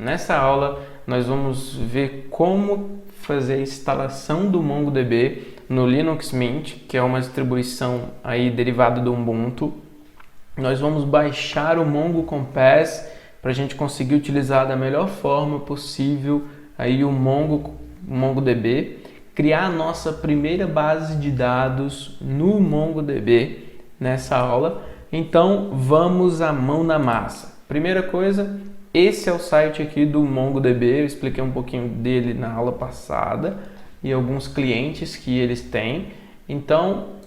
Nessa aula, nós vamos ver como fazer a instalação do MongoDB no Linux Mint, que é uma distribuição aí derivada do Ubuntu. Nós vamos baixar o Mongo Compass para a gente conseguir utilizar da melhor forma possível aí o MongoDB, criar a nossa primeira base de dados no MongoDB nessa aula. Então, vamos à mão na massa. Primeira coisa, esse é o site aqui do MongoDB, eu expliquei um pouquinho dele na aula passada e alguns clientes que eles têm. Então,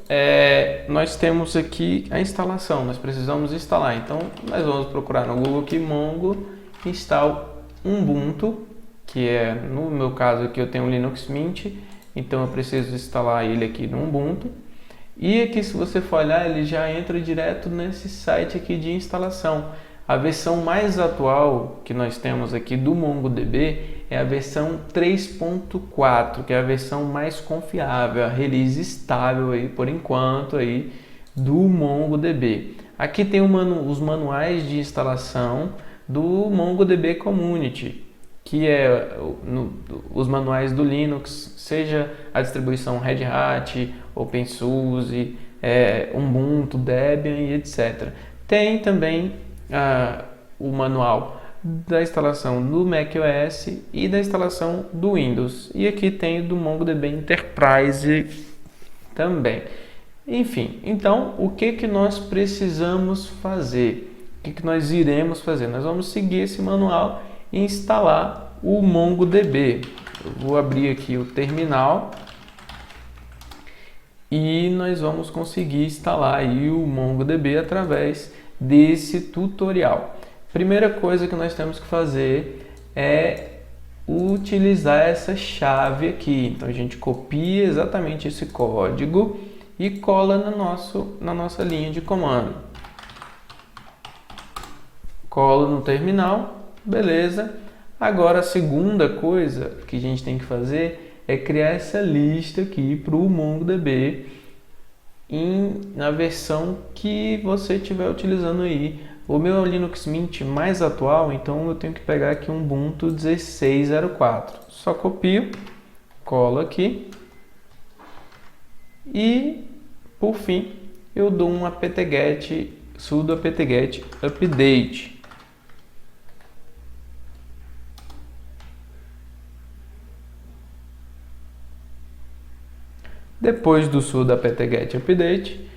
nós temos aqui a instalação, nós precisamos instalar. Então, nós vamos procurar no Google aqui Mongo install Ubuntu, que é, no meu caso aqui eu tenho o Linux Mint, então eu preciso instalar ele aqui no Ubuntu. E aqui, se você for olhar, ele já entra direto nesse site aqui de instalação. A versão mais atual que nós temos aqui do MongoDB é a versão 3.4, que é a versão mais confiável, a release estável aí por enquanto aí do MongoDB. Aqui tem os manuais de instalação do MongoDB Community, que é os manuais do Linux, seja a distribuição Red Hat, OpenSUSE, Ubuntu, Debian e etc. Tem também o manual da instalação do macOS e da instalação do Windows. E aqui tem o do MongoDB Enterprise também. Enfim, então o que nós precisamos fazer? O que nós iremos fazer? Nós vamos seguir esse manual e instalar o MongoDB. Eu vou abrir aqui o terminal e nós vamos conseguir instalar aí o MongoDB através desse tutorial. Primeira coisa que nós temos que fazer é utilizar essa chave aqui. Então a gente copia exatamente esse código e cola na nossa linha de comando. Cola no terminal, beleza. Agora a segunda coisa que a gente tem que fazer é criar essa lista aqui para o MongoDB na versão que você estiver utilizando aí. O meu é o Linux Mint mais atual, então eu tenho que pegar aqui um Ubuntu 16.04. Só copio, colo aqui e, por fim, eu dou um apt-get, sudo apt-get update. Depois do sudo apt-get update,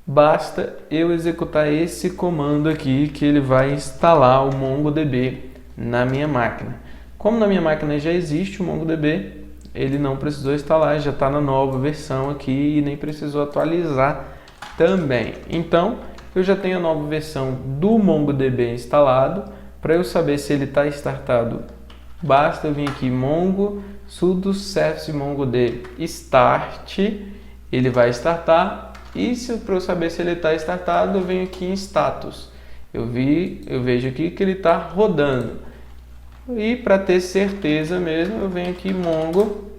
basta eu executar esse comando aqui que ele vai instalar o MongoDB na minha máquina. Como na minha máquina já existe o MongoDB, ele não precisou instalar, já está na nova versão aqui e nem precisou atualizar também. Então, eu já tenho a nova versão do MongoDB instalado. Para eu saber se ele está startado, basta eu vir aqui mongo sudo service mongod start, ele vai startar. E para eu saber se ele está startado, eu venho aqui em status. Eu vejo aqui que ele está rodando. E para ter certeza mesmo, eu venho aqui mongo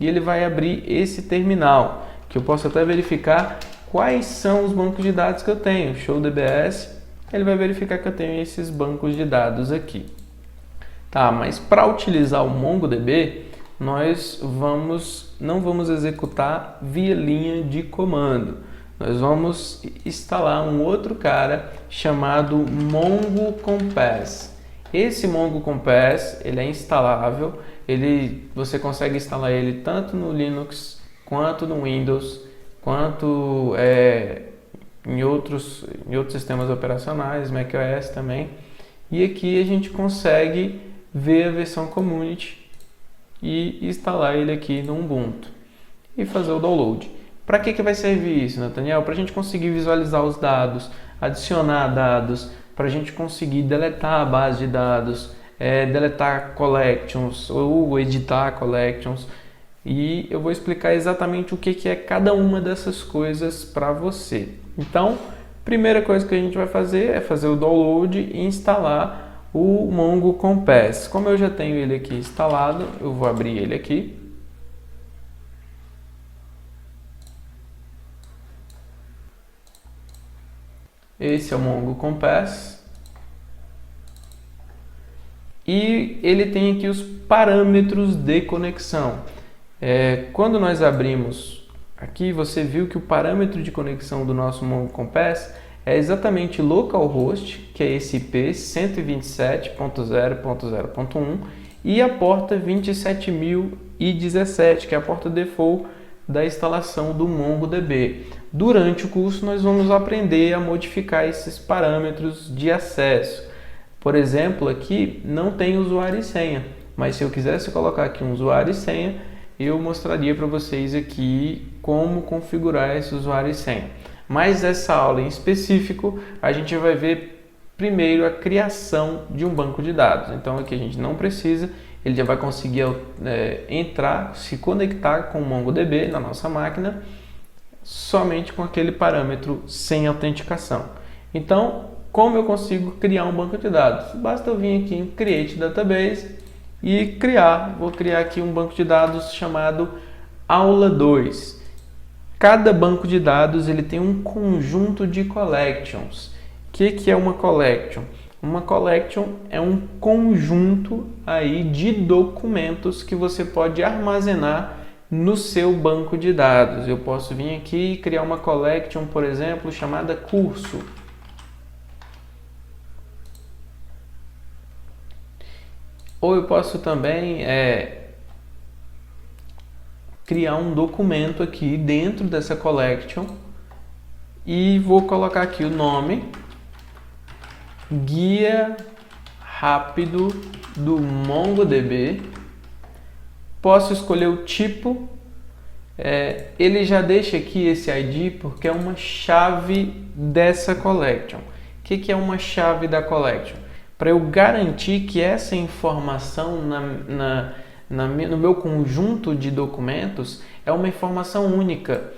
e ele vai abrir esse terminal, que eu posso até verificar quais são os bancos de dados que eu tenho. Show DBS, ele vai verificar que eu tenho esses bancos de dados aqui. Tá, mas para utilizar o MongoDB, nós não vamos executar via linha de comando. Nós vamos instalar um outro cara chamado Mongo Compass. Esse Mongo Compass, ele é instalável, você consegue instalar ele tanto no Linux, quanto no Windows, quanto em outros sistemas operacionais, macOS também. E aqui a gente consegue ver a versão Community e instalar ele aqui no Ubuntu e fazer o download. Para que vai servir isso, Nathaniel? Para a gente conseguir visualizar os dados, adicionar dados, para a gente conseguir deletar a base de dados, deletar collections ou editar collections. E eu vou explicar exatamente o que é cada uma dessas coisas para você. Então, primeira coisa que a gente vai fazer é fazer o download e instalar o Mongo Compass. Como eu já tenho ele aqui instalado, eu vou abrir ele aqui. Esse é o Mongo Compass. E ele tem aqui os parâmetros de conexão. Quando nós abrimos aqui, você viu que o parâmetro de conexão do nosso Mongo Compass é exatamente localhost, que é esse IP 127.0.0.1, e a porta 27017, que é a porta default da instalação do MongoDB. Durante o curso nós vamos aprender a modificar esses parâmetros de acesso. Por exemplo, aqui não tem usuário e senha, mas se eu quisesse colocar aqui um usuário e senha, eu mostraria para vocês aqui como configurar esse usuário e senha. Mas essa aula em específico, a gente vai ver primeiro a criação de um banco de dados. Então aqui a gente não precisa, ele já vai conseguir entrar, se conectar com o MongoDB na nossa máquina, somente com aquele parâmetro sem autenticação. Então, como eu consigo criar um banco de dados? Basta eu vir aqui em Create Database e vou criar aqui um banco de dados chamado Aula 2. Cada banco de dados ele tem um conjunto de collections. O que é uma collection? Uma collection é um conjunto aí de documentos que você pode armazenar no seu banco de dados. Eu posso vir aqui e criar uma collection, por exemplo, chamada curso. Ou eu posso também criar um documento aqui dentro dessa collection e vou colocar aqui o nome Guia Rápido do MongoDB. Posso escolher o tipo. Ele já deixa aqui esse ID porque é uma chave dessa collection. O que é uma chave da collection? Para eu garantir que essa informação no meu conjunto de documentos é uma informação única.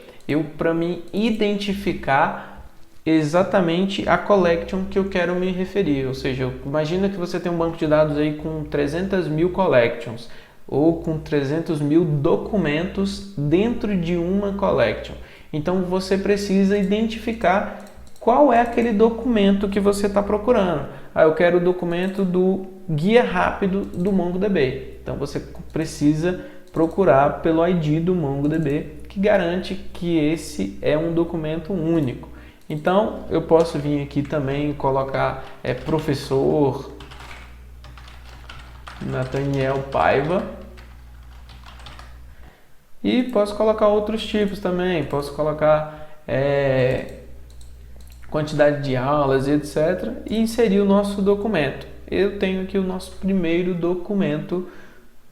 Para me identificar exatamente a collection que eu quero me referir. Ou seja, imagina que você tem um banco de dados aí com 300 mil collections ou com 300 mil documentos dentro de uma collection. Então você precisa identificar qual é aquele documento que você está procurando. Eu quero o documento do Guia Rápido do MongoDB. Então você precisa procurar pelo ID do MongoDB, que garante que esse é um documento único. Então eu posso vir aqui também colocar professor Nathaniel Paiva. E posso colocar outros tipos também. Posso colocar quantidade de aulas, etc. E inserir o nosso documento. Eu tenho aqui o nosso primeiro documento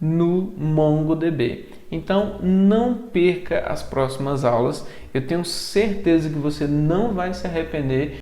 no MongoDB. Então, não perca as próximas aulas. Eu tenho certeza que você não vai se arrepender